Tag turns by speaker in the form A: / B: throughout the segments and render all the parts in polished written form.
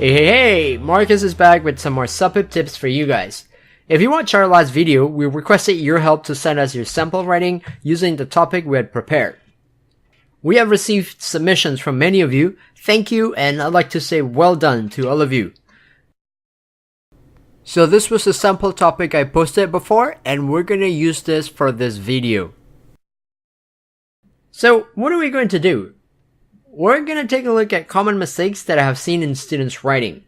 A: Hey, Marcus is back with some more CELPIP tips for you guys. If you watched our last video, we requested your help to send us your sample writing using the topic we had prepared. We have received submissions from many of you. Thank you, and I'd like to say well done to all of you. So this was the sample topic I posted before, and we're going to use this for this video. So what are we going to do? We're going to take a look at common mistakes that I have seen in students' writing.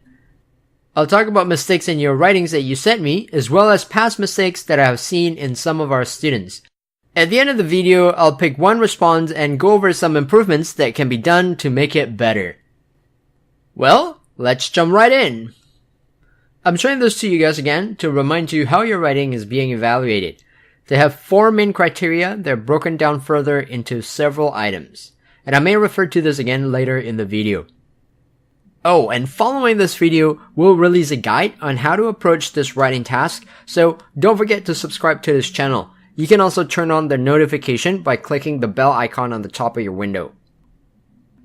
A: I'll talk about mistakes in your writings that you sent me, as well as past mistakes that I have seen in some of our students. At the end of the video, I'll pick one response and go over some improvements that can be done to make it better. Well, let's jump right in. I'm showing this to you guys again to remind you how your writing is being evaluated. They have 4 main criteria that are broken down further into several items. And I may refer to this again later in the video. Oh, and following this video, we'll release a guide on how to approach this writing task, so don't forget to subscribe to this channel. You can also turn on the notification by clicking the bell icon on the top of your window.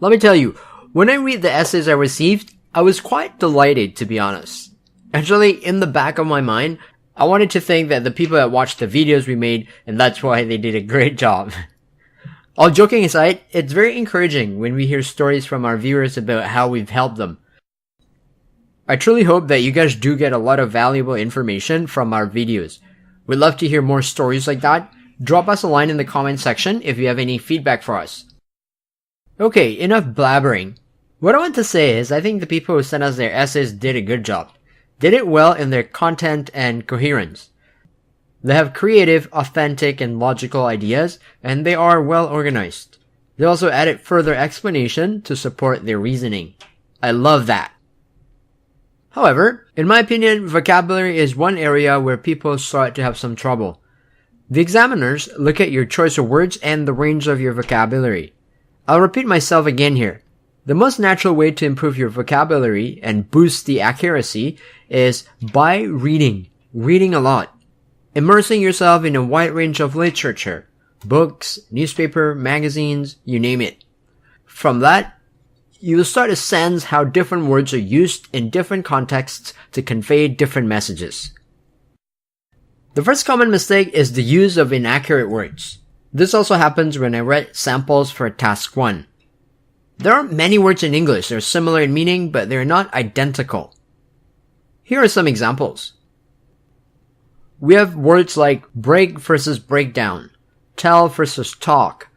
A: Let me tell you, when I read the essays I received, I was quite delighted, to be honest. Actually, in the back of my mind, I wanted to think that the people that watched the videos we made, and that's why they did a great job. All joking aside, it's very encouraging when we hear stories from our viewers about how we've helped them. I truly hope that you guys do get a lot of valuable information from our videos. We'd love to hear more stories like that. Drop us a line in the comment section if you have any feedback for us. Okay, enough blabbering. What I want to say is I think the people who sent us their essays did a good job. Did it well in their content and coherence. They have creative, authentic, and logical ideas, and they are well organized. They also added further explanation to support their reasoning. I love that. However, in my opinion, vocabulary is one area where people start to have some trouble. The examiners look at your choice of words and the range of your vocabulary. I'll repeat myself again here. The most natural way to improve your vocabulary and boost the accuracy is by reading a lot. Immersing yourself in a wide range of literature, books, newspaper, magazines, you name it. From that, you will start to sense how different words are used in different contexts to convey different messages. The first common mistake is the use of inaccurate words. This also happens when I write samples for task 1. There are many words in English that are similar in meaning, but they're not identical. Here are some examples. We have words like break versus breakdown, tell versus talk,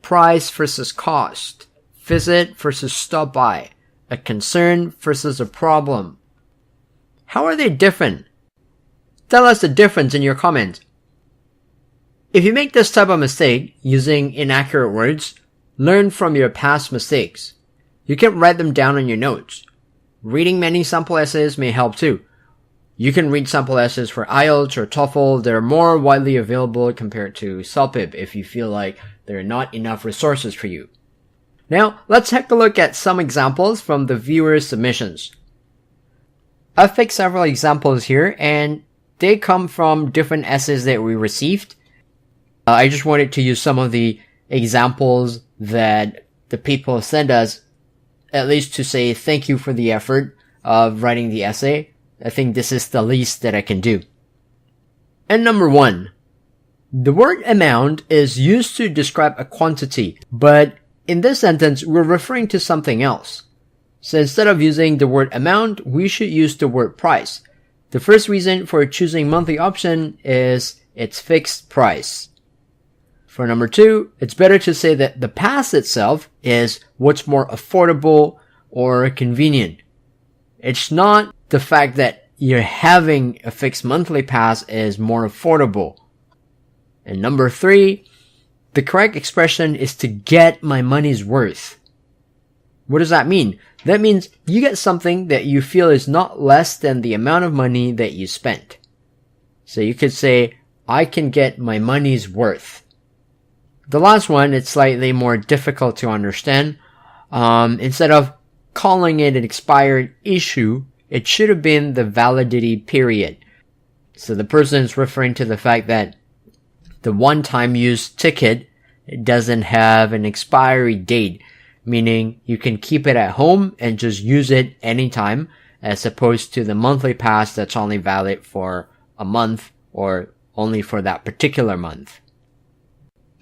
A: price versus cost, visit versus stop by, a concern versus a problem. How are they different? Tell us the difference in your comment. If you make this type of mistake using inaccurate words, learn from your past mistakes. You can write them down on your notes. Reading many sample essays may help too. You can read sample essays for IELTS or TOEFL that are more widely available compared to CELPIP if you feel like there are not enough resources for you. Now, let's take a look at some examples from the viewer's submissions. I've picked several examples here and they come from different essays that we received. I just wanted to use some of the examples that the people send us, at least to say thank you for the effort of writing the essay. I think this is the least that I can do. And number 1. The word amount is used to describe a quantity, but in this sentence, we're referring to something else. So instead of using the word amount, we should use the word price. The first reason for choosing monthly option is its fixed price. For number 2, it's better to say that the pass itself is what's more affordable or convenient. It's not the fact that you're having a fixed monthly pass is more affordable. And number 3, the correct expression is to get my money's worth. What does that mean? That means you get something that you feel is not less than the amount of money that you spent. So you could say, I can get my money's worth. The last one, it's slightly more difficult to understand. Instead of calling it an expired issue, it should have been the validity period. So the person is referring to the fact that the one-time use ticket doesn't have an expiry date, meaning you can keep it at home and just use it anytime, as opposed to the monthly pass that's only valid for a month or only for that particular month.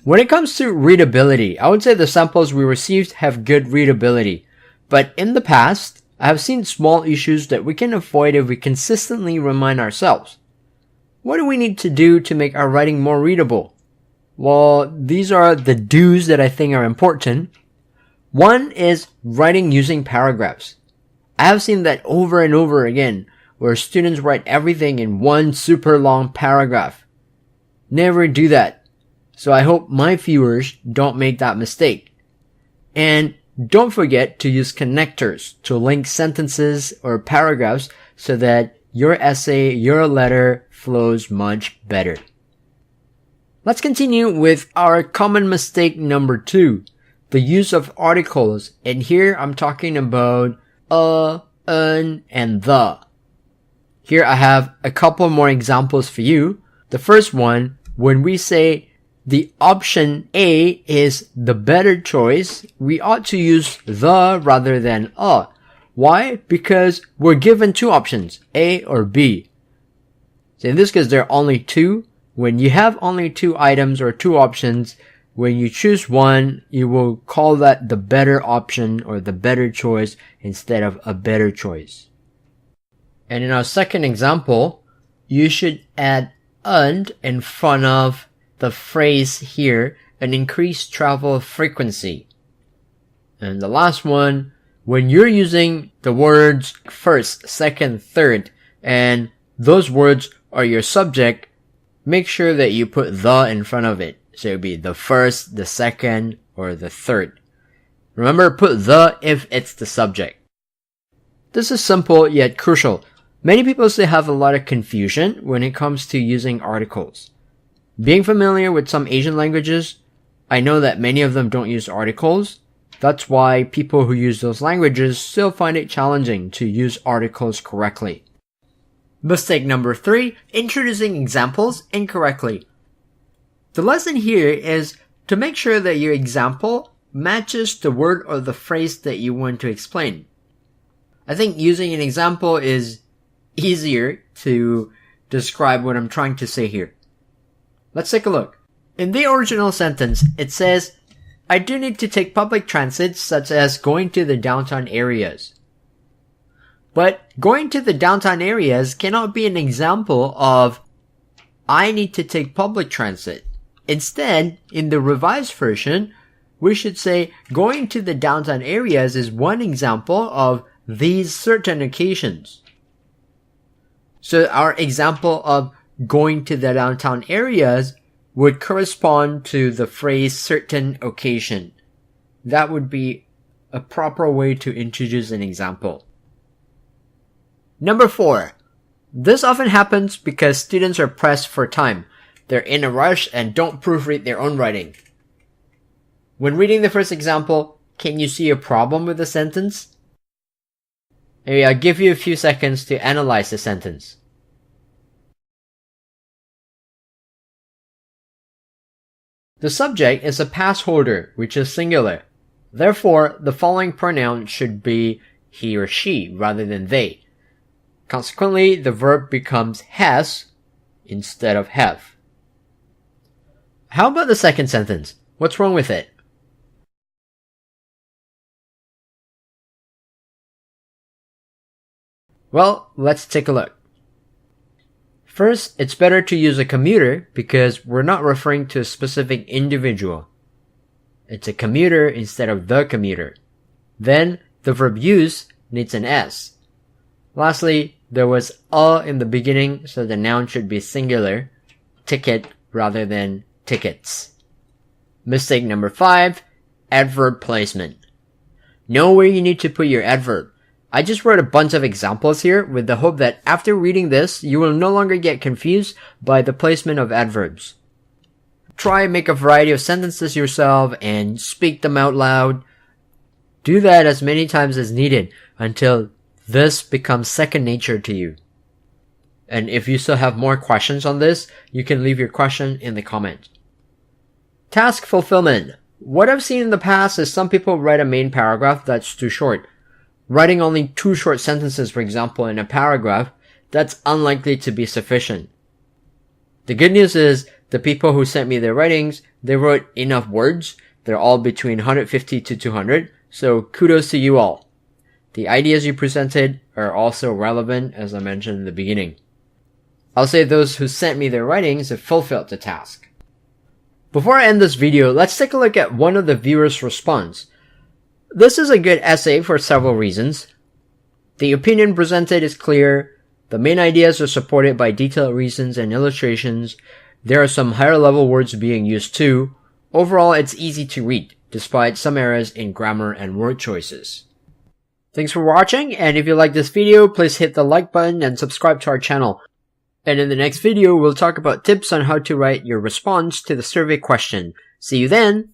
A: When it comes to readability, I would say the samples we received have good readability, but in the past, I have seen small issues that we can avoid if we consistently remind ourselves. What do we need to do to make our writing more readable? Well, these are the do's that I think are important. One is writing using paragraphs. I have seen that over and over again, where students write everything in one super long paragraph. Never do that. So I hope my viewers don't make that mistake. And don't forget to use connectors to link sentences or paragraphs so that your essay, your letter flows much better. Let's continue with our common mistake number 2, the use of articles. And here I'm talking about an, and the. Here I have a couple more examples for you. The first one, when we say the option A is the better choice, we ought to use the rather than a. Why? Because we're given 2 options, A or B. So in this case, there are only 2. When you have only 2 items or 2 options, when you choose one, you will call that the better option or the better choice instead of a better choice. And in our second example, you should add and in front of the phrase here, an increased travel frequency. And the last one, when you're using the words first, second, third, and those words are your subject, make sure that you put the in front of it. So it would be the first, the second, or the third. Remember, put the if it's the subject. This is simple yet crucial. Many people still have a lot of confusion when it comes to using articles. Being familiar with some Asian languages, I know that many of them don't use articles. That's why people who use those languages still find it challenging to use articles correctly. Mistake number 3, introducing examples incorrectly. The lesson here is to make sure that your example matches the word or the phrase that you want to explain. I think using an example is easier to describe what I'm trying to say here. Let's take a look. In the original sentence, it says, I do need to take public transit such as going to the downtown areas. But going to the downtown areas cannot be an example of I need to take public transit. Instead, in the revised version, we should say going to the downtown areas is one example of these certain occasions. So our example of going to the downtown areas would correspond to the phrase certain occasion. That would be a proper way to introduce an example. Number 4. This often happens because students are pressed for time. They're in a rush and don't proofread their own writing. When reading the first example, can you see a problem with the sentence? Maybe I'll give you a few seconds to analyze the sentence. The subject is a pass holder, which is singular. Therefore, the following pronoun should be he or she rather than they. Consequently, the verb becomes has instead of have. How about the second sentence? What's wrong with it? Well, let's take a look. First, it's better to use a commuter because we're not referring to a specific individual. It's a commuter instead of the commuter. Then, the verb use needs an S. Lastly, there was a in the beginning, so the noun should be singular, ticket rather than tickets. Mistake number 5, adverb placement. Know where you need to put your adverb. I just wrote a bunch of examples here with the hope that after reading this, you will no longer get confused by the placement of adverbs. Try and make a variety of sentences yourself and speak them out loud. Do that as many times as needed until this becomes second nature to you. And if you still have more questions on this, you can leave your question in the comment. Task fulfillment. What I've seen in the past is some people write a main paragraph that's too short. Writing only 2 short sentences, for example, in a paragraph, that's unlikely to be sufficient. The good news is, the people who sent me their writings, they wrote enough words. They're all between 150 to 200, so kudos to you all. The ideas you presented are also relevant, as I mentioned in the beginning. I'll say those who sent me their writings have fulfilled the task. Before I end this video, let's take a look at one of the viewers' response. This is a good essay for several reasons. The opinion presented is clear. The main ideas are supported by detailed reasons and illustrations. There are some higher level words being used too. Overall, it's easy to read, despite some errors in grammar and word choices. Thanks for watching, and if you like this video, please hit the like button and subscribe to our channel. And in the next video, we'll talk about tips on how to write your response to the survey question. See you then!